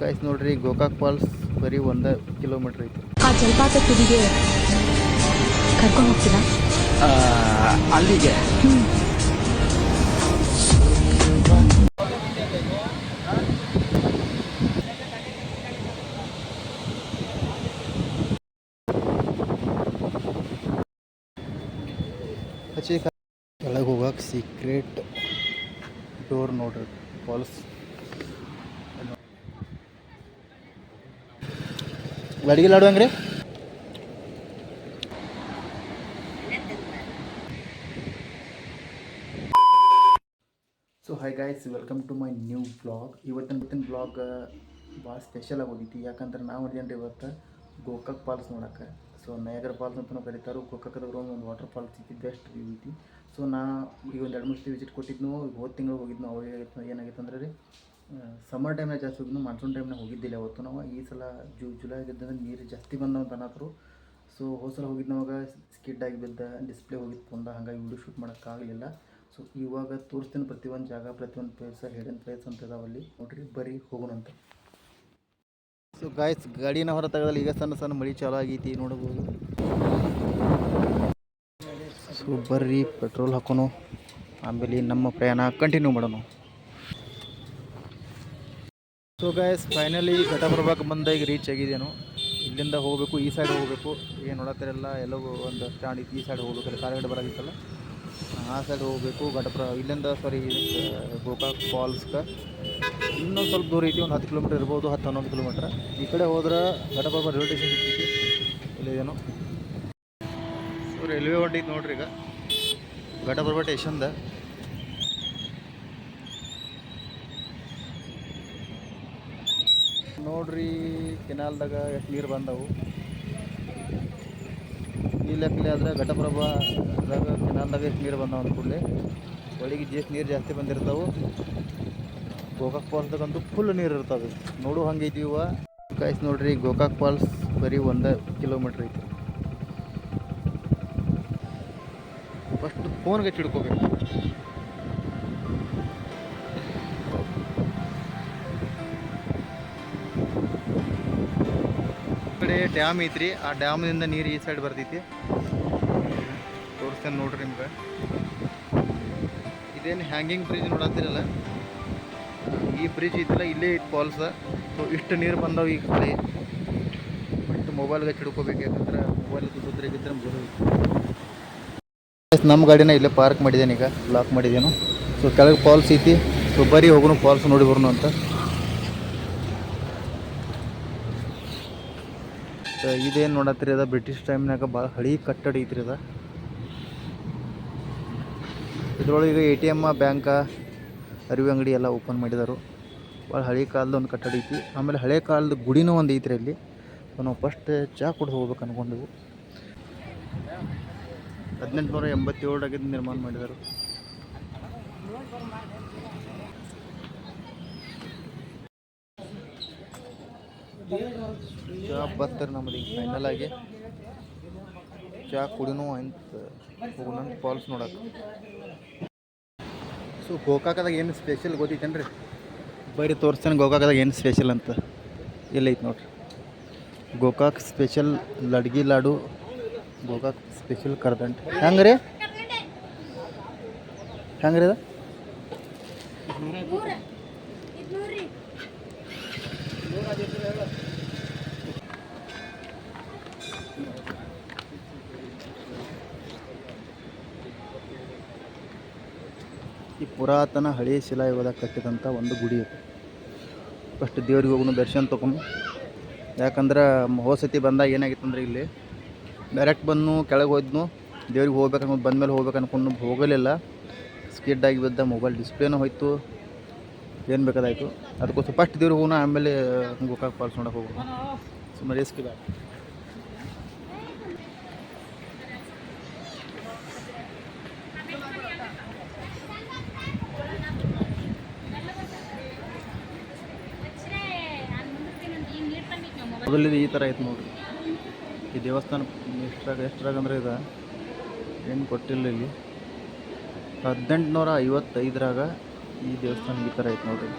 Guys ನೋಡ್ರಿ Gokak falls ಬರೀ 1 kilometre ಐತಿ. ಆ ಜಲಪಾತ ತುದಿಗೆ ಕರ್ಕೊಂಡು ಹೋಗ್ತೀರಾ? ಅಲ್ಲಿಗೆ ಕೆಳಗೆ ಹೋಗಕ್ಕೆ ಸೀಕ್ರೆಟ್ ಡೋರ್ ನೋಡ್ರಿ ಫಾಲ್ಸ್. ಅಡಿಗೆ ಲಾಡು hungry. So hi guys, welcome to my new blog. ಇವತ್ತಿನ ಬ್ಲಾಗ್ ಭಾಳ ಸ್ಪೆಷಲ್ ಆಗೋಗೈತಿ. ಯಾಕಂದ್ರೆ ನಾವು ಹೊಡ್ಯನ್ರಿ ಇವತ್ತು ಗೋಕಾಕ್ ಫಾಲ್ಸ್ ನೋಡೋಕೆ. ಸೊ ನಯಾಗರ ಫಾಲ್ಸ್ ಅಂತಲೂ ಕರೀತಾರೆ. ಗೋಕಾಕದವ್ರು ಒಂದು ವಾಟರ್ ಫಾಲ್ಸ್ ಸಿಕ್ಕಿದ್ದು ಬೆಸ್ಟ್ ವ್ಯೂ ಐತಿ. ಸೊ ನಾ ಈಗ ಒಂದು 2-3 ಸತಿ ವಿಸಿಟ್ ಕೊಟ್ಟಿದ್ನು. ಹೋದ ತಿಂಗಳು ಹೋಗಿದ್ನು. ಅವಾಗ ಏನಾಗಿತ್ತು ಅಂದ್ರೆ ರೀ, ಸಮ್ಮರ್ ಟೈಮ್ನಾಗ ಜಾಸ್ತಿ ಹೋಗಿದ್ನು, ಮಾನ್ಸೂನ್ ಟೈಮ್ನಾಗ ಹೋಗಿದ್ದಿಲ್ಲ ಅವತ್ತು ನಾವು. ಈ ಸಲ ಜುಲೈ ಆಗಿದ್ದಂದ್ರೆ ನೀರು ಜಾಸ್ತಿ ಬಂದವು ಅಂತ ಅನ್ನತ್ರು. ಸೊ ಹೋದ ಸಲ ಹೋಗಿದ್ನವಾಗ ಸ್ಕಿಡ್ ಆಗಿ ಬಿದ್ದ, ಡಿಸ್ಪ್ಲೇ ಹೋಗಿತ್ತು ಒಂದ, ಹಾಗಾಗಿ ವಿಡಿಯೋ ಶೂಟ್ ಮಾಡೋಕ್ಕಾಗಲಿಲ್ಲ. ಸೊ ಇವಾಗ ತೋರಿಸ್ತೀನಿ ಪ್ರತಿಯೊಂದು ಜಾಗ, ಪ್ರತಿಯೊಂದು ಪ್ಲೇಸ್, ಹಿಡನ್ ಪ್ಲೇಸ್ ಅಂತ ಇದಾವಲ್ಲಿ ನೋಡ್ರಿ. ಬರೀ ಹೋಗೋಣಂತ. ಸೊ ಗಾಯ್ಸ್, ಗಾಡಿನ ಹೊರ ತೆಗೆದಲ್ಲಿ ಈಗ ಸಣ್ಣ ಸಣ್ಣ ಮಳೆ ಚಾಲು ಆಗೈತಿ ನೋಡ್ಬೋದು. ಸೊ ಬರ್ರಿ ಪೆಟ್ರೋಲ್ ಹಾಕೋಣ, ಆಮೇಲೆ ನಮ್ಮ ಪ್ರಯಾಣ ಕಂಟಿನ್ಯೂ ಮಾಡೋಣ. ಸೊ ಗಾಯ್ಸ್, ಫೈನಲಿ ಘಟಪ್ರಭಾಕ್ಕೆ ಬಂದ ಈಗ ರೀಚ್ ಆಗಿದ್ದೇನು. ಇಲ್ಲಿಂದ ಹೋಗಬೇಕು, ಈ ಸೈಡ್ ಹೋಗಬೇಕು. ಏನು ನೋಡತ್ತಿರಲ್ಲ, ಎಲ್ಲೋ ಒಂದು ಸ್ಟ್ಯಾಂಡ್ ಇತ್ತು, ಈ ಸೈಡ್ ಹೋಗ್ಬೇಕು. ಕಾರಗಡೆ ಬರೋದಿತ್ತಲ್ಲ, ಆ ಸೈಡ್ ಹೋಗಬೇಕು. ಇಲ್ಲಿಂದ ಗೋಕಾಕ್ ಫಾಲ್ಸ್ಗೆ ಇನ್ನೊಂದು ಸ್ವಲ್ಪ ದೂರ ಐತಿ, ಒಂದು 10 ಕಿಲೋಮೀಟರ್ ಇರ್ಬೋದು, 10-11 ಕಿಲೋಮೀಟ್ರ್. ಈ ಕಡೆ ಹೋದ್ರೆ ಘಟಪ್ರಭಾ ರೈಲ್ವೆ ಸ್ಟೇಷನ್ ಸಿಗ್ತೈತಿ. ಇಲ್ಲೇನು ಸೊ ರೈಲ್ವೆ ಹೊಂಟೈತಿ ನೋಡ್ರಿ ಈಗ ಘಟಪ್ರಭಾ ಸ್ಟೇಷನ್ದ. ನೋಡ್ರಿ ಕೆನಾಲ್ದಾಗ ಎಷ್ಟು ನೀರು ಬಂದವು. ಈ ಲೆಕ್ಕಲೆ ಆದರೆ ಘಟಪ್ರಭಾದಾಗ ಕೆನಾಲ್ದಾಗ ಎಷ್ಟು ನೀರು ಬಂದವು ಅಂದ ಕೂಡಲೇ ಒಳಗೆ ನೀರು ಜಾಸ್ತಿ ಬಂದಿರ್ತಾವೆ. ಗೋಕಾಕ್ ಫಾಲ್ಸ್ದಾಗಂತೂ ಫುಲ್ ನೀರು ಇರ್ತವೆ. ನೋಡು ಹಂಗೈತಿ ಇವ ಗಾಯ್ಸ್. ನೋಡ್ರಿ ಗೋಕಾಕ್ ಫಾಲ್ಸ್ ಬರೀ 1 ಕಿಲೋಮೀಟ್ರ್ ಐತಿ. ಫಸ್ಟ್ ಫೋನ್ಗೆ ಚಿಡ್ಕೋಬೇಕು. ಕಡೆ ಡ್ಯಾಮ್ ಐತ್ರಿ, ಆ ಡ್ಯಾಮ್ನಿಂದ ನೀರು ಈ ಸೈಡ್ ಬರ್ತೈತಿ. ತೋರಿಸ್ತೇನೆ ನೋಡ್ರಿ ನಿಮ್ಗೆ. ಇದೇನು ಹ್ಯಾಂಗಿಂಗ್ ಬ್ರಿಡ್ಜ್ ನೋಡತ್ತೀರಲ್ಲ, ಈ ಬ್ರಿಡ್ಜ್ ಐತಿಲ್ಲ, ಇಲ್ಲೇ ಐತಿ ಫಾಲ್ಸ್. ಸೊ ಇಷ್ಟು ನೀರು ಬಂದವು ಈ ಕಡೆ. ಬಟ್ ಮೊಬೈಲ್ಗೆ ಚಿಡ್ಕೋಬೇಕು, ಯಾಕಂದ್ರೆ ಮೊಬೈಲ್ ದುಡ್ಡಿದ್ರೆ ಬರೋದು. ನಮ್ಮ ಗಾಡಿನ ಇಲ್ಲೇ ಪಾರ್ಕ್ ಮಾಡಿದ್ದೇನೆ, ಈಗ ಲಾಕ್ ಮಾಡಿದ್ದೇನು. ಸೊ ಕೆಳಗೆ ಫಾಲ್ಸ್ ಐತಿ. ಸೊ ಬರೀ ಹೋಗೋಣ ಫಾಲ್ಸ್ ನೋಡಿ ಬರೋಣ ಅಂತ. ಇದೇನು ನೋಡತ್ತೀರಿ, ಅದ ಬ್ರಿಟಿಷ್ ಟೈಮ್ನಾಗ ಭಾಳ ಹಳಿ ಕಟ್ಟಡ ಐತ್ರಿ ಅದ. ಇದ್ರೊಳಗೆ ಈಗ ATM, ಬ್ಯಾಂಕ, ಅರಿವಿ ಅಂಗಡಿ ಎಲ್ಲ ಓಪನ್ ಮಾಡಿದಾರು. ಭಾಳ ಹಳೆ ಕಾಲದ ಒಂದು ಕಟ್ಟಡ ಐತಿ. ಆಮೇಲೆ ಹಳೆ ಕಾಲದ ಗುಡಿನೂ ಒಂದು ಐತ್ರಿ ಅಲ್ಲಿ. ಸೊ ನಾವು ಫಸ್ಟ್ ಚಹಾ ಕುಡ್ದು ಹೋಗ್ಬೇಕು ಅಂದ್ಕೊಂಡೆವು. 1887 ನಿರ್ಮಾಣ ಮಾಡಿದರು. ಚಹಾ ಬರ್ತಾರೆ ನಮ್ಮದು ಈಗ ಫೈನಲ್ ಆಗಿ. ಚಹಾ ಕುಡಿನೂ ಅಂತ ಹೋಗೋಣ ಫಾಲ್ಸ್ ನೋಡಕ್ಕೆ. ಸೊ ಗೋಕಾಕದಾಗ ಏನು ಸ್ಪೆಷಲ್ ಗೊತ್ತೈತೇನ್ರಿ? ಬರೀ ತೋರಿಸ್ತೇನೆ ಗೋಕಾಕದಾಗ ಏನು ಸ್ಪೆಷಲ್ ಅಂತ. ಎಲ್ಲೈತೆ ನೋಡ್ರಿ, ಗೋಕಾಕ್ ಸ್ಪೆಷಲ್ ಲಡ್ಗಿ ಲಾಡು, ಗೋಕಾಕ್ ಸ್ಪೆಷಲ್ ಕರ್ದಂಟು. ಹೆಂಗ್ರಿ ಅದ? ಈ ಪುರಾತನ ಹಳೆ ಶಿಲಾಯುಗದಾಗ ಕಟ್ಟಿದಂಥ ಒಂದು ಗುಡಿ ಅದು. ಫಸ್ಟ್ ದೇವ್ರಿಗೆ ಹೋಗೋಣ, ದರ್ಶನ ತೊಗೊಂಡು. ಯಾಕಂದ್ರೆ ಹೋಸತಿ ಬಂದಾಗ ಏನಾಗಿತ್ತು ಅಂದ್ರೆ ಇಲ್ಲಿ ಡೈರೆಕ್ಟ್ ಬಂದು ಕೆಳಗೆ ಹೋದ್ನು, ದೇವ್ರಿಗೆ ಹೋಗ್ಬೇಕು ಅನ್ಕೊಂಡು ಬಂದಮೇಲೆ ಹೋಗ್ಬೇಕು ಅನ್ಕೊಂಡು ಹೋಗಲಿಲ್ಲ. ಸ್ಕಿಡ್ ಆಗಿ ಬಿದ್ದ, ಮೊಬೈಲ್ ಡಿಸ್ಪ್ಲೇನೂ ಹೋಯ್ತು, ಏನು ಬೇಕಾದಾಯಿತು. ಅದಕ್ಕೋಸ್ಕರ ಫಸ್ಟ್ ದೇವ್ರಿಗೆ ಹೋಗೋಣ, ಆಮೇಲೆ ಗೋಕಾಕ್ ಫಾಲ್ಸ್ ನೋಡೋಕೆ ಹೋಗೋಣ. ಸುಮ್ಮನೆ ರಿಸ್ಕ್ ಇಲ್ಲ. ಮೊದಲಿದು ಈ ಥರ ಐತೆ ನೋಡ್ರಿ. ಈ ದೇವಸ್ಥಾನ ಎಷ್ಟ್ರಾಗ ಅಂದ್ರೆ ಇದು ಏನು ಕೊಟ್ಟಿಲ್ಲ ಇಲ್ಲಿ. 1855 ಈ ದೇವಸ್ಥಾನ ಈ ಥರ ಐತೆ ನೋಡ್ರಿ.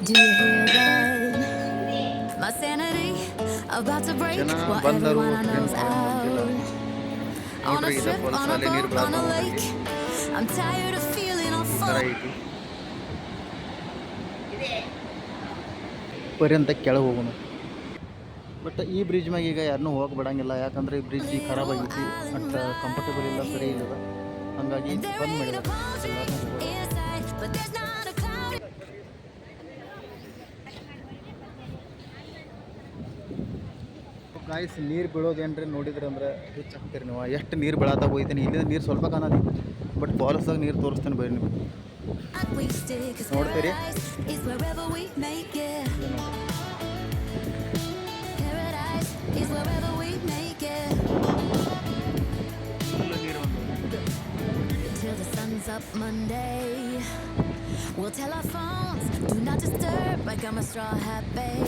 Do you hear that? My sanity about to break ಜನ while ಬಂದರು everyone I ಟ್ರೈನ್ know's ಬಂದಿಲ್ಲ. out. On ನೋಡ್ರಿ a ಇದ trip, ಫಾಲ್ಸ್ on a ಅಲ್ಲಿ ನೀರು boat, on a ಬೀಳತ್ತಾವ lake. ನೋಡ್ರಿ. I'm tired of feeling all ಈ ಥರ full. ಐತಿ ಪರ್ಯಂತ ಕೆಳಗೆ ಹೋಗೋಣ. ಬಟ್ ಈ ಬ್ರಿಡ್ಜ್ ಮ್ಯಾಗ ಈಗ ಯಾರನ್ನೂ ಹೋಗಕ್ಕೆ ಬಿಡಂಗಿಲ್ಲ, ಯಾಕಂದ್ರೆ ಈ ಬ್ರಿಡ್ಜ್ ಈಗ ಖರಾಬ್ ಆಗೈತಿ, ಅಷ್ಟು ಕಂಫರ್ಟೇಬಲ್ ಇಲ್ಲ, ಸರಿ ಇಲ್ಲ, ಹಾಗಾಗಿ ಬಂದ್ ಮಾಡಿದ್ದಾರೆ ಎಲ್ಲರೂ ಹೋಗೋದು. Inside, but there's not a cloud. Guys ನೀರು ಬೀಳೋದೇನ್ರಿ ನೋಡಿದ್ರೆ ಅಂದ್ರೆ ಹುಚ್ಚ ಹಾಕ್ತೀರಿ ನೀವು. ಎಷ್ಟು ನೀರು ಬೀಳಾತ ಹೋಗ್ತೀನಿ, ಇಲ್ಲಿಂದ ನೀರು ಸ್ವಲ್ಪ ಕಾಣಲಿ, ಬಟ್ ಫಾಲ್ಸ್ದಾಗ ನೀರು ತೋರಿಸ್ತೇನೆ ಬರ್ರಿ ನೀವು ನೋಡ್ತೀರಿ. Is wherever we make it. Paradise is wherever we make it. Till the sun's up Monday. We'll tell our phones, do not disturb, like I'm a straw hat, babe.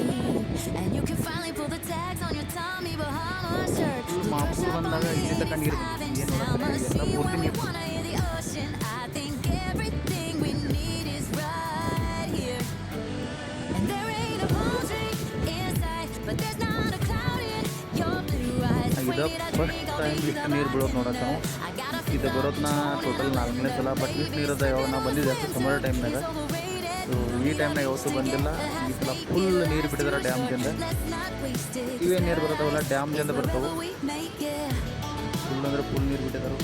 And you can finally pull the tags on your Tommy Bahama shirt. ಮಾಪೂರ್ ಬಂದಾಗ ಇಲ್ಲಿ ತನಕ ನೀರು ಏನು ಎಲ್ಲ ಪೂರ್ತಿ ನೀರು. Wanna hear the ocean? I think everything we need is right here. And there ain't a palm tree inside, but there's not a cloud in your blue eyes. ಇದು first time ಇಷ್ಟು ನೀರು ಬೀಳೋದು ನೋಡಕ್ಕೆ ನಾವು. ಇದು ಬರೋದನ್ನ ಟೋಟಲ್ 4ನೇ ಸಲ, but ಇಷ್ಟು ನೀರದ ಯಾವಾಗ ನಾವು ಬಂದಿದ್ದೆ ಅಷ್ಟು ಸಮ್ಮರ್ ಟೈಮ್ನಾಗ. ಸೊ ಈ ಟೈಮ್ನಾಗ ಯಾವತ್ತೂ ಬಂದಿಲ್ಲ. ಈ ಸಲ ಫುಲ್ ನೀರು ಬಿಟ್ಟಿದ್ದಾರೆ ಡ್ಯಾಮ್ದಿಂದ. ಇವೇ ನೀರು ಬರ್ತಾವಲ್ಲ ಡ್ಯಾಮ್ದಿಂದ ಬರ್ತಾವೆ, ಫುಲ್ ಅಂದ್ರೆ ಫುಲ್ ನೀರು ಬಿಟ್ಟಿದ್ದಾರೆ.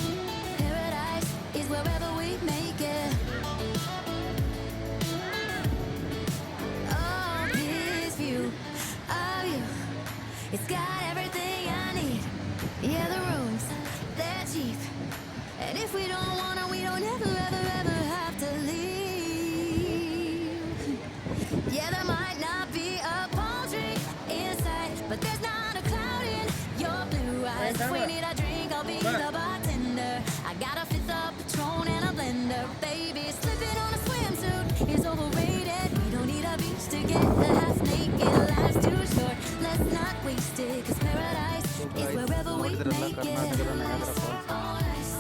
Paradise is wherever we make it. Oh, this view of you, it's got everything I need. Yeah, the rooms, they're cheap. And if we don't wanna, we don't ever, ever, ever have to leave. Yeah, there might not be a palm tree inside, but there's not a cloud in your blue eyes. If we need a drink, I'll be the bartender. I got a fifth of Patron and a blender. Baby, slipping on a swimsuit is overrated. We don't need a beach to get half naked. Life's too short, let's not waste it. 'Cause paradise is wherever we ನೋಡಿದ್ರಲ್ಲ make it. ಕರ್ನಾಟಕದ Niagara falls.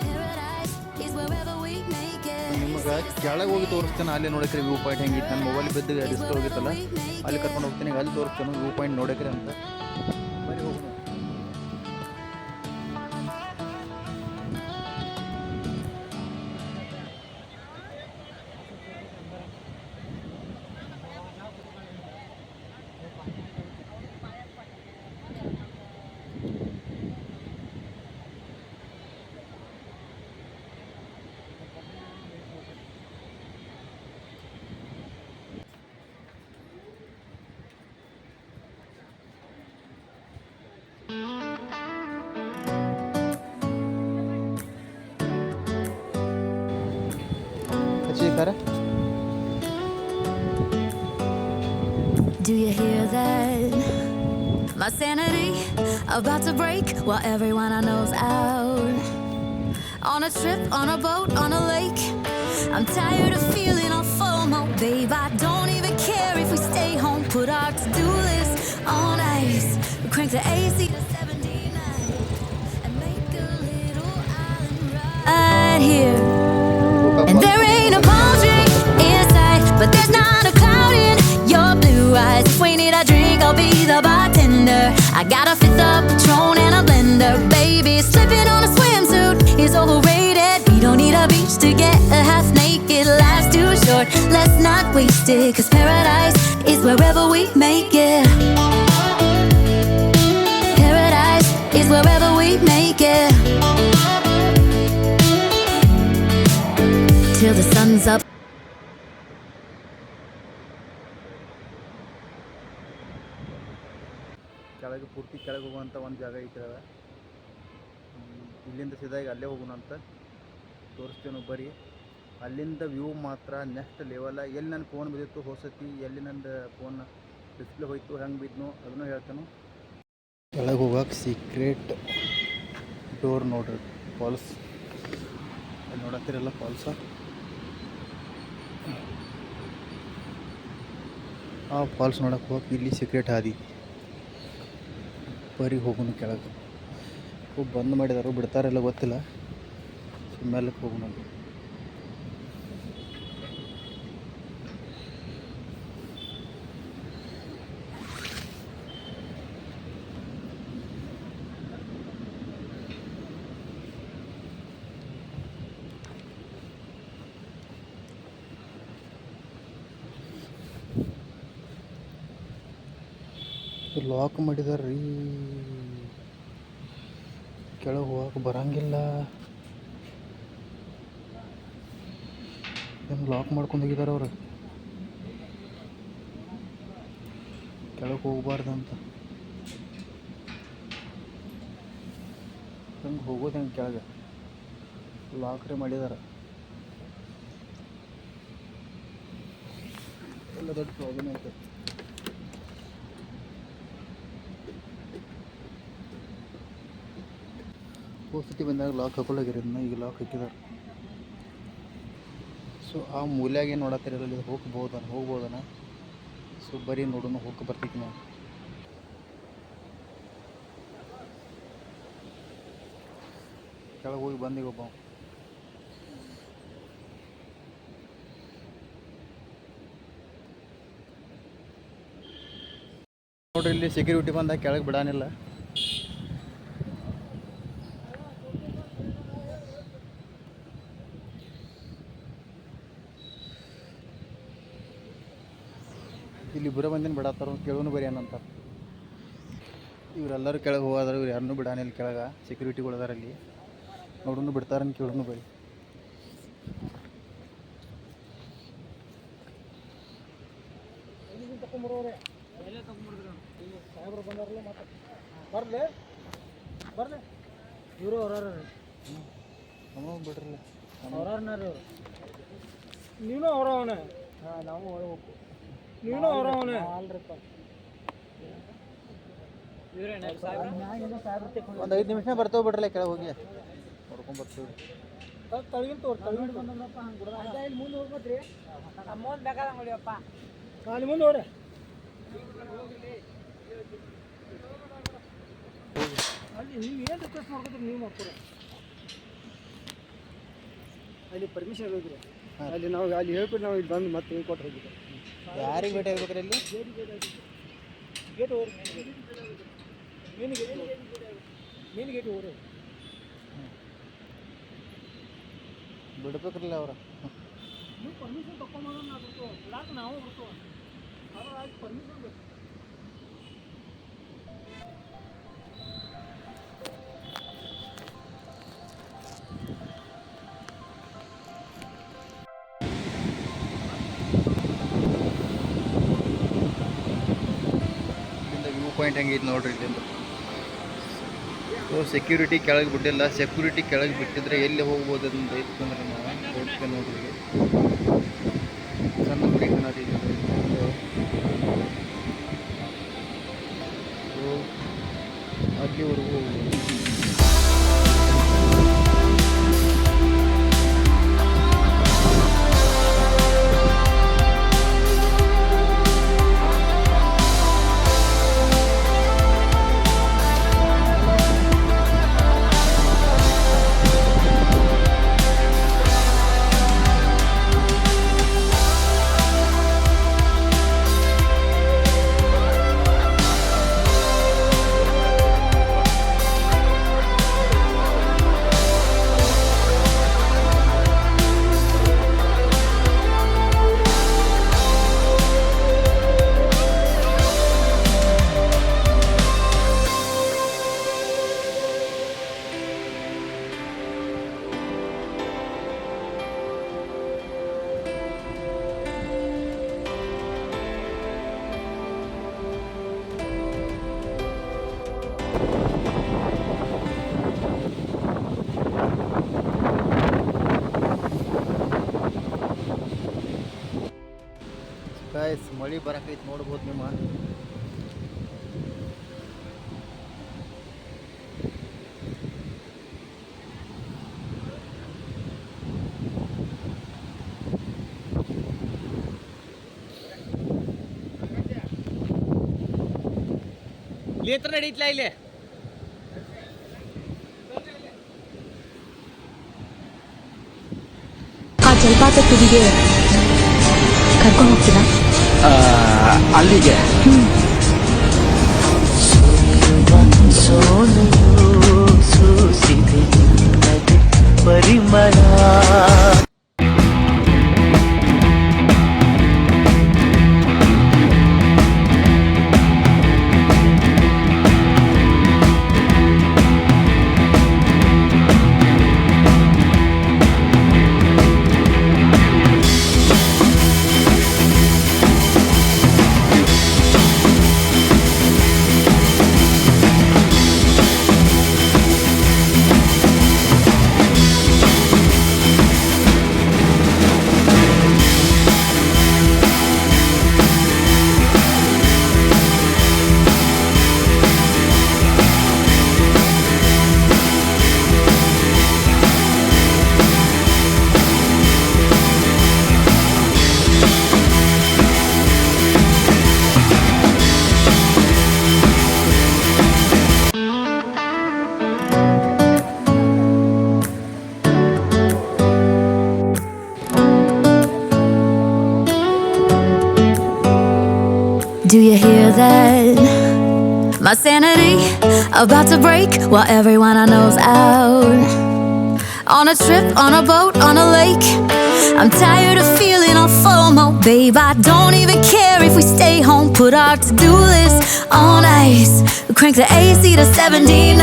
Paradise is wherever we make it. ನಿಮ್ಗೆ ಕೆಳಗೆ ಹೋಗಿ ತೋರಿಸ್ತೇನೆ, ಅಲ್ಲಿ ನೋಡಕ್ರಿ view point ಹೆಂಗಿತ್ತು. ನನ್ನ mobile ಬಿದ್ದು ಡಿಸ್ಪ್ಲೇ ಹೋಗಿತ್ತಲ್ಲ, ಅಲ್ಲಿ ಕರ್ಕೊಂಡು ಹೋಗ್ತೀನಿ, ಅಲ್ಲಿ ತೋರಿಸ್ತೇನೆ ವ್ಯೂ ಪಾಯಿಂಟ್ ನೋಡಕ್ರಿ ಅಂತ. ಬರೀ ಹೋಗೋಣ. ಹಚ್ಚಿದ್ದಾರೆ. Do you hear that? My sanity about to break while everyone I know's out. On a trip, on a boat, on a lake. I'm tired of feeling all FOMO, babe. I don't even care if we stay home. Put our to-do list on ice. We crank the AC to 79 and make a little island right here. And there ain't a palm tree inside, but there's not a cloud in your blue eyes. If we need a drink, I'll be the bartender. I got a fifth of Patron and a blender. Baby, slipping on a swimsuit is overrated. We don't need a beach to get half naked. Life's too short, let's not waste it. 'Cause paradise is wherever we make it. Paradise is wherever we make it. Till the sun's up. ಕೆಳಗೆ ಪೂರ್ತಿ ಕೆಳಗೆ ಹೋಗುವಂಥ ಒಂದು ಜಾಗ ಐತದ. ಇಲ್ಲಿಂದ ಸೀದಾಗಿ ಅಲ್ಲೇ ಹೋಗೋಣ ಅಂತ ತೋರಿಸ್ತೇವೆ ಬರೀ. ಅಲ್ಲಿಂದ ವ್ಯೂ ಮಾತ್ರ ನೆಕ್ಸ್ಟ್ ಲೆವೆಲ. ಎಲ್ಲಿ ನನ್ನ ಫೋನ್ ಬಿದ್ದಿತ್ತು ಹೋಸತಿ, ಎಲ್ಲಿ ನಂದು ಫೋನ್ ಡಿಸ್ಪ್ಲೇ ಹೋಯ್ತು, ಹೆಂಗೆ ಬಿದ್ದನು ಅದನ್ನು ಹೇಳ್ತಾನು. ಕೆಳಗೆ ಹೋಗಕ್ಕೆ ಸೀಕ್ರೆಟ್ ಡೋರ್ ನೋಡ್ರಿ, ಫಾಲ್ಸ್ ಅಲ್ಲಿ ನೋಡತ್ತೀರಲ್ಲ ಫಾಲ್ಸ. ಆ ಫಾಲ್ಸ್ ನೋಡಕ್ಕೆ ಹೋಗಕ್ಕೆ ಇಲ್ಲಿ ಸೀಕ್ರೆಟ್ ಹಾದಿ. ಬರೀ ಹೋಗೋಣ ಕೆಳಗೆ. ಬಂದ್ ಮಾಡಿದಾರು, ಬಿಡ್ತಾರೆಲ್ಲ ಗೊತ್ತಿಲ್ಲ. ಮೇಲಕ್ಕೆ ಹೋಗೋಣ. ಲಾಕ್ ಮಾಡಿದಾರ್ರೀ, ಕೆಳಗೆ ಹೋಗಕ್ಕೆ ಬರಂಗಿಲ್ಲ. ಏನು ಲಾಕ್ ಮಾಡ್ಕೊಂಡು ಹೋಗಿದ್ದಾರೆ ಅವ್ರು, ಕೆಳಗೆ ಹೋಗ್ಬಾರ್ದಂತ. ಹಂಗೆ ಹೋಗೋದು ಹೆಂಗೆ ಕೆಳಗೆ, ಲಾಕ್ರೇ ಮಾಡಿದಾರೆ. ಎಲ್ಲ ದೊಡ್ಡ ಪ್ರಾಬ್ಲಮ್ ಐತೆ. ಹೋಗ್ಸತಿ ಬಂದಾಗ ಲಾಕ್ ಹಾಕೊಳ್ಳೋಗಿರೋದನ್ನ ಈಗ ಲಾಕ್ ಹಾಕಿದ್ದಾರೆ. ಸೊ ಆ ಮೂಲ್ಯಾಗ ಏನು ನೋಡತ್ತಿರಲ್ಲ, ಹೋಗ್ಬೋದನ. ಸೊ ಬರೀ ನೋಡೋಣ, ಹೋಗಿ ಬರ್ತೈತಿ ನಾವು. ಕೆಳಗೆ ಹೋಗಿ ಬಂದೀಗ ಒಬ್ಬ ನೋಡ್ರಿ, ಇಲ್ಲಿ ಸೆಕ್ಯೂರಿಟಿ ಬಂದಾಗ ಕೆಳಗೆ ಬಿಡಾನಿಲ್ಲ. ಇಲ್ಲಿ ಬರೋ ಮಂದಿನ ಬಿಡತ್ತಾರ, ಕೇಳೋನು ಬರೀ ಏನಂತ. ಇವರೆಲ್ಲರೂ ಕೆಳಗೆ ಹೋಗಾದ್ರೆ ಇವ್ರು ಯಾರನ್ನೂ ಬಿಡಾನಿಲ್ಲ. ಕೆಳಗೆ ಸೆಕ್ಯೂರಿಟಿಗಳು ಅದಾರ, ಅಲ್ಲಿ ನೋಡೋನು ಬಿಡ್ತಾರನ್ ಕೇಳೋನು ಬರೀ. ಇವರು ಹೊರ ಬಿಡ್ರಲ್ಲ, ಹೊರನಾರು ನೀನು ಹೊರವನ. ಹಾಂ, ನಾವು ಹೊರಬೇಕು, ನೀನು ಹೊರವನ ಅಲ್ರಿಪ್ಪ. ಒಂದು 5 ನಿಮಿಷ ಬರ್ತೇವೆ ಬಿಡ್ರಲ್ಲ, ಕೆಳಗೆ ಹೋಗಿ ನೋಡ್ಕೊಂಡು ಬರ್ತೀವಿ. ತಳಗಿನ ತೋರ್ ತಳಗಿನ ಬಂದಪ್ಪ. ಹಂಗೆ ಇಲ್ಲಿ ಮುಂದೆ ಹೋಗ್ಬೇಕ್ರಿ, ಅಮೌಂಟ್ ಬೇಕಾದಂಗೆ ಹೊಡಿಯಪ್ಪ. ಅಲ್ಲಿ ಮುಂದೆ ಹೋಗ್ರಿ. ಅಲ್ಲಿ ನೀವು ಏನು ರಿಕ್ವೆಸ್ಟ್ ಮಾಡ್ಕೊತೀರಿ ನೀವು ಮಾಡ್ಕೊರ. ಅಲ್ಲಿ ಪರ್ಮಿಷನ್ ಹೋಗಿರಿ, ಅಲ್ಲಿ ನಾವು ಅಲ್ಲಿ ಹೇಳ್ಬಿಟ್ಟು ನಾವು ಇಲ್ಲಿ ಬಂದು ಮತ್ತೆ ಹಿಂಗೆ ಕೊಟ್ಟು ಹೋಗಿದ್ದೆ. ಯಾರಿಗೆ ಭೇಟಿ ಆಗ್ಬೇಕ್ರಿ ಅಲ್ಲಿ? ಗೇಟ್ ಹೋಗ್ರಿ, ಮೇನ್ ಗೇಟ್ ಮೇನ್ ಗೇಟ್ ಹೋಗ್ರಿ. ಬಿಡ್ಬೇಕ್ರಲ್ಲ ಅವ್ರ. ನೀವು ಪರ್ಮಿಷನ್ ತಗೊಂಬಂದ್ರೆ ನಾವು ಬಿಡ್ತೇವೆ, ಬಿಡಾಕ ನಾವು ಬಿಡ್ತೇವೆ. ಅದ್ರ ಆಗಿ ಪರ್ಮಿಷನ್ ಬೇಕು. ವ್ಯೂ ಪಾಯಿಂಟ್ ಹೆಂಗೈತೆ ನೋಡ್ರಿ ಇಲ್ಲಿಂದ. ಸೊ ಸೆಕ್ಯೂರಿಟಿ ಕೆಳಗೆ ಬಿಟ್ಟಿಲ್ಲ. ಸೆಕ್ಯೂರಿಟಿ ಕೆಳಗೆ ಬಿಟ್ಟಿದ್ರೆ ಎಲ್ಲಿ ಹೋಗ್ಬೋದು ಅಂತ ಇತ್ತು ಅಂದ್ರೆ ನಾವು ಹೋಗ್ತೇವೆ ನೋಡ್ರಿ. ಸಣ್ಣ ಗುಡಿ ಕಾಣತಿ. ಸೊ ಅಲ್ಲಿವರೆಗೂ ಹೋಗ್ಬೋದು. ಗಾಯ್ಸ್, ಮಳೆ ಬರಕೈತೆ ನೋಡ್ಬೋದು ನಿಮ್ಮ. ಲೇತ್ರ ನಡೀತ್ಲಾ ಇಲ್ಲಿ. ಆ ಜಲಪಾತ ತುದಿಗೆ ಕರ್ಕೊಂಡು ಹೋಗ್ತೀರಾ? ಅಲ್ಲಿಗೆ ಪರಿಮಳ. Do you hear that? My sanity about to break while everyone I know's out. On a trip, on a boat, on a lake. I'm tired of feeling all FOMO, babe. I don't even care if we stay home. Put our to-do list on ice. Crank the AC to 79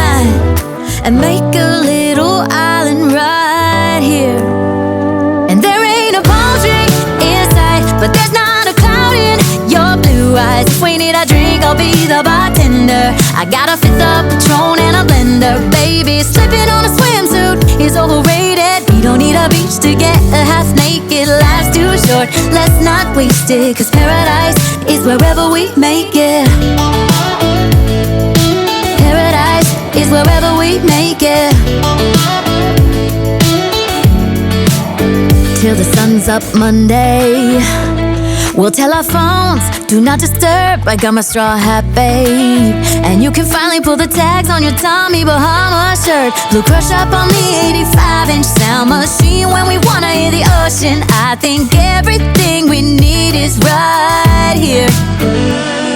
and make a little island right here. And there ain't a palm tree inside, but there's not a cloud in your blue eyes. If we need a drink, I'll be the bartender. I got a fifth of Patron and a blender, baby. Slipping on a swimsuit is overrated. We don't need a beach to get a half naked. Life's too short, let's not waste it. Cause paradise is wherever we make it. Paradise is wherever we make it. Till the sun's up Monday, we'll tell our phones, do not disturb. I got my straw hat, babe. And you can finally pull the tags on your Tommy Bahama shirt. Blue crush up on the 85-inch sound machine when we wanna hear the ocean. I think everything we need is right here.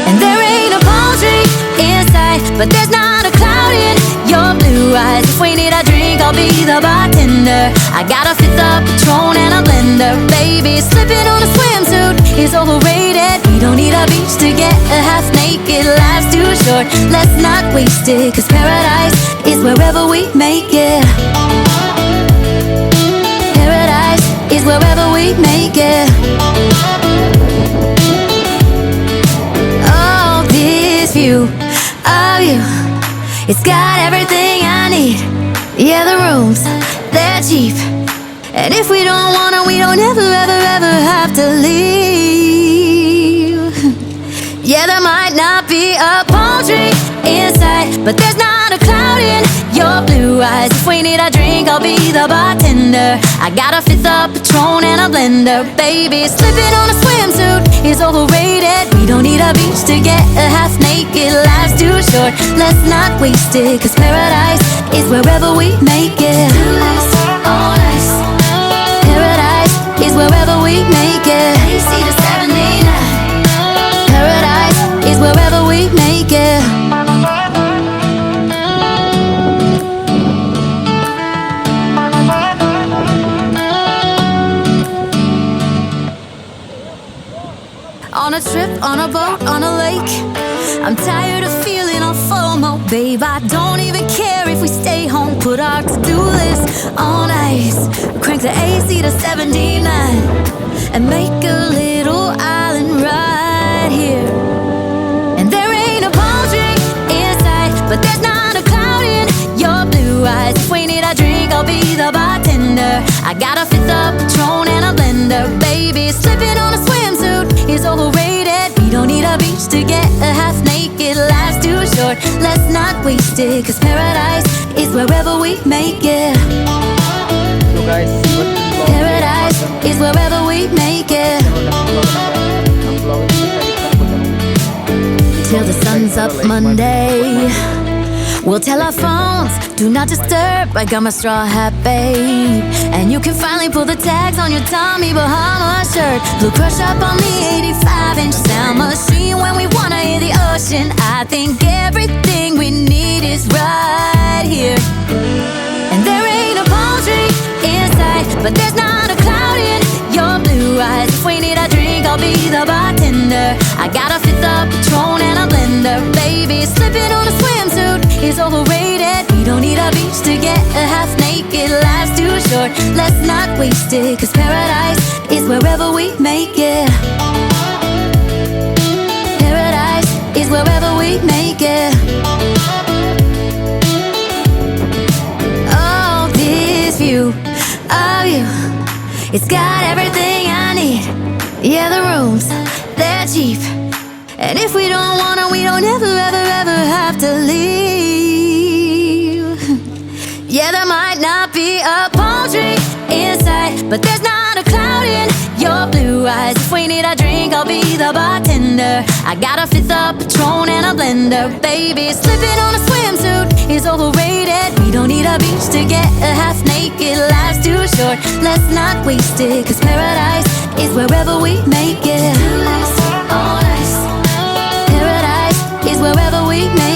And there ain't a palm tree inside, but there's not a cloud in your blue eyes. If we need a drink, I'll be the bartender. I got a fifth of Patron and a blender, baby. Slipping on a swimsuit is overrated. We don't need a beach to get a half naked. Life's too short, let's not waste it. Cause paradise is wherever we make it. Paradise is wherever we make it. Oh, this view of you, it's got everything I need. Yeah, the rooms, they're cheap. And if we don't wanna, we don't ever, ever, ever have to leave. Yeah, there might not be a palm tree inside, but there's not a cloud in your blue eyes. If we need a drink, I'll be the bartender. I got a fifth of Patron and a blender, baby. Slipping on a swimsuit is overrated. We don't need a beach to get a half naked. Life's too short, let's not waste it. Cause paradise is wherever we make it. On ice. Paradise is wherever we make it. AC to 79. Paradise is wherever we make it. On a trip, on a boat, on a lake. I'm tired of feeling all FOMO, babe. I don't even care if we stay home. Put our to-do list on ice. Crank the AC to 79 and make a little island right here. And there ain't a palm tree inside, but there's not a cloud in your blue eyes. If we need a drink, I'll be the bartender. I got a fifth of Patron and a blender, baby. Slipping on a swimsuit is overrated. We don't need a beach to get a half naked. Life's too short, let's not waste it. Cause paradise is wherever we make it. So guys, Paradise is wherever we make it. Till the sun's up Monday, we'll tell our phones, do not disturb. I got my straw hat, babe. And you can finally pull the tags on your Tommy Bahama shirt. Blue crush up on the 85-inch sound machine when we wanna hear the ocean. I think everything we need is right here. And there ain't a palm tree inside, but there's not a cloud in your blue eyes. If we need a drink, I'll be the bartender. I got a fifth of Patron and a blender, baby. Slipping on a swimsuit is overrated. We don't need a beach to get a half naked. Life's too short, let's not waste it. Cause paradise is wherever we make it. Paradise is wherever we make it. Oh, this view of you, it's got everything I need. Yeah, the rooms, they're cheap. And if we don't wanna, we don't ever, ever, ever have to leave. Yeah, there might not be a palm tree inside, but there's not a cloud in your blue eyes. If we need a drink, I'll be the bartender. I got a fifth of Patron and a blender, baby. Slipping on a swimsuit is overrated. We don't need a beach to get a half naked. Life's too short, let's not waste it. Cause paradise is wherever we make it. On ice. wherever we may